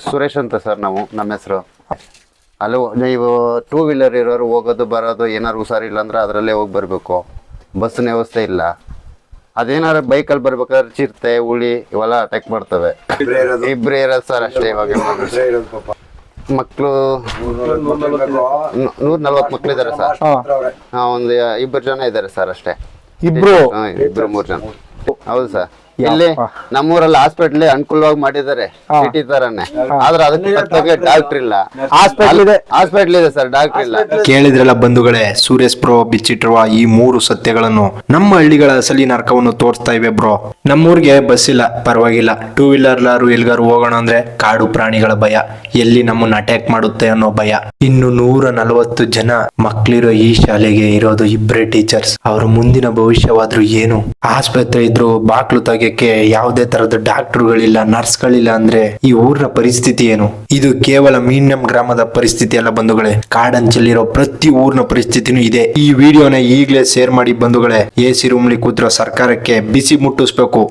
ಸುರೇಶ್ ಅಂತ ಸರ್ ನಮ್ಮ ಹೆಸರು. ಅಲ್ಲಿ ನೀವು 2 ವೀಲರ್ ಇರೋರು ಹೋಗೋದು ಬರೋದು ಏನಾದ್ರು ಹುಷಾರಿಲ್ಲ ಅಂದ್ರೆ ಅದರಲ್ಲೇ ಹೋಗಿ ಬರಬೇಕು. ಬಸ್ಸಿನ ವ್ಯವಸ್ಥೆ ಇಲ್ಲ. ಅದೇನಾದ್ರು ಬೈಕಲ್ಲಿ ಬರ್ಬೇಕಾದ್ರೆ ಚಿರತೆ ಹುಳಿ ಇವೆಲ್ಲ ಅಟ್ಯಾಕ್ ಮಾಡ್ತವೆ. ಇಬ್ಬರೇ ಇರೋದು ಸರ್ ಅಷ್ಟೇ. ಇವಾಗ ಮಕ್ಕಳು 140 ಮಕ್ಕಳಿದ್ದಾರೆ ಸರ್. ಒಂದು 2 ಜನ ಇದ್ದಾರೆ ಸರ್ ಅಷ್ಟೇ. 2-3 ಜನ. ಹೌದು ಸರ್. ಇಲ್ಲಿ ನಮ್ಮೂರಲ್ಲಿ ಹಾಸ್ಪಿಟ್ಲ್ ಅನುಕೂಲವಾಗಿ ಮಾಡಿದ್ದಾರೆ ಸಿಟಿ ತರಾನೇ. ಆದ್ರೆ ಅದಕ್ಕೆ ಡಾಕ್ಟರ್ ಇಲ್ಲ. ಹಾಸ್ಪಿಟ್ಲ್ ಇದೆ ಸರ್, ಡಾಕ್ಟರ್ ಇಲ್ಲ. ಕೇಳಿದ್ರಲ್ಲ ಬಂಧುಗಳೇ, ಸುರೇಶ್ ಬ್ರೋ ಬಿಚ್ಚಿಟ್ಟಿರುವ ಈ 3 ಸತ್ಯಗಳನ್ನು ನಮ್ಮ ಹಳ್ಳಿಗಳ ಅಸಲಿ ನರಕವನ್ನು ತೋರಿಸ್ತಾ ಇವೆ ಬ್ರೋ. ನಮ್ಮೂರ್ಗೆ ಬಸ್ ಇಲ್ಲ, ಪರವಾಗಿಲ್ಲ. 2 ವೀಲರ್ ಎಲ್ಗಾರು ಹೋಗೋಣ ಅಂದ್ರೆ ಕಾಡು ಪ್ರಾಣಿಗಳ ಭಯ, ಎಲ್ಲಿ ನಮ್ಮನ್ನ ಅಟ್ಯಾಕ್ ಮಾಡುತ್ತೆ ಅನ್ನೋ ಭಯ. ಇನ್ನು 140 ಜನ ಮಕ್ಳಿರೋ ಈ ಶಾಲೆಗೆ ಇರೋದು 2 ಟೀಚರ್ಸ್. ಅವ್ರ ಮುಂದಿನ ಭವಿಷ್ಯವಾದ್ರು ಏನು? ಆಸ್ಪತ್ರೆ ಇದ್ರು ಬಾಕ್ಲು ತೆಗೆಯಕ್ಕೆ ಯಾವುದೇ ತರದ ಡಾಕ್ಟರ್ಗಳಿಲ್ಲ, ನರ್ಸ್ಗಳಿಲ್ಲ ಅಂದ್ರೆ ಈ ಊರಿನ ಪರಿಸ್ಥಿತಿ ಏನು? ಇದು ಕೇವಲ ಮೀನ್ಯಂ ಗ್ರಾಮದ ಪರಿಸ್ಥಿತಿ ಅಲ್ಲ ಬಂಧುಗಳೇ, ಕಾಡಂಚಲ್ಲಿರೋ ಪ್ರತಿ ಊರಿನ ಪರಿಸ್ಥಿತಿನೂ ಇದೆ. ಈ ವಿಡಿಯೋನ ಈಗಲೇ ಶೇರ್ ಮಾಡಿ ಬಂಧುಗಳೇ. ಎಸಿ ರೂಮ್ಲಿ ಕೂತಿರೋ ಸರ್ಕಾರಕ್ಕೆ ಬಿಸಿ ಮುಟ್ಟಿಸ್ಬೇಕು.